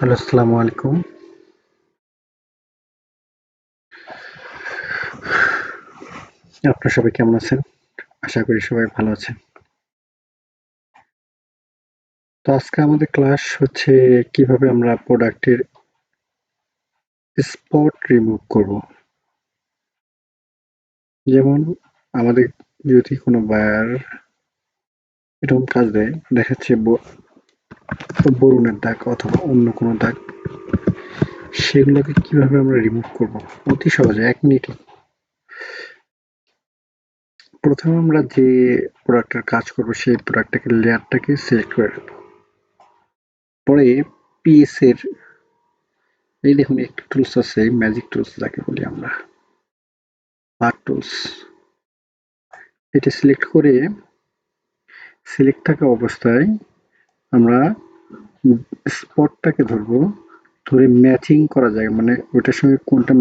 Hello, আসসালামু আলাইকুম। আপনারা সবাই কেমন আছেন? আশা করি সবাই ভালো আছেন। তো আজকে আমাদের ক্লাস হচ্ছে কিভাবে আমরা প্রোডাক্টের স্পট রিমুভ করব। যেমন আমাদের যদি কোনো বায়ার এরকম কাজ দেয়, দেখাচ্ছে বরুণের দাগ অথবা অন্য কোনো দাগ, সেগুলোকে কিভাবে আমরা রিমুভ করব অতি সহজে 1 মিনিটে। প্রথমে আমরা যে প্রোডাক্টের কাজ করব সেই প্রোডাক্টটাকে লেয়ারটাকে সিলেক্ট করে নেব। পরে পিএস এর এই দেখুন একটা টুলস আছে, ম্যাজিক টুলস যাকে বলি আমরা, পার্ট টুলস। এটা সিলেক্ট করে সিলেক্ট থাকা অবস্থায় আমরা স্পটটাকে ধরবো, ধরে ম্যাচিং করা যায়, মানে ওটার সঙ্গে কোনটা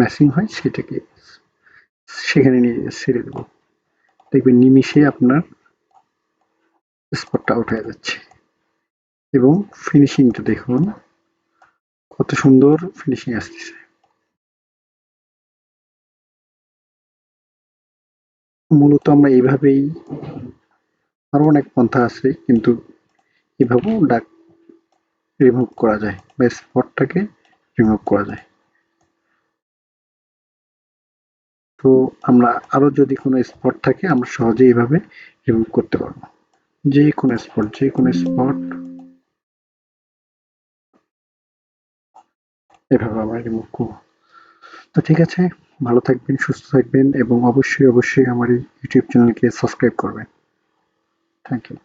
ম্যাচিং হয় সেটাকে সেখানে নিয়ে ছেড়ে দেবো। দেখবেন নিমিষে আপনার স্পটটা আউট হয়ে যাচ্ছে। এবং ফিনিশিংটা দেখুন কত সুন্দর ফিনিশিং আসতেছে। মূলত আমরা এইভাবেই, আরো অনেক পন্থা আছে কিন্তু এভাবেও দাগ রিমুভ করা যায় বা স্পটটাকে রিমুভ করা যায়। তো আমরা আরো যদি কোনো স্পট থাকে আমরা সহজে এইভাবে রিমুভ করতে পারবো। যে কোনো স্পট এভাবে আমরা রিমুভ করবো। তো ঠিক আছে, ভালো থাকবেন, সুস্থ থাকবেন এবং অবশ্যই আমার এই ইউটিউব চ্যানেলকে সাবস্ক্রাইব করবেন। Thank you.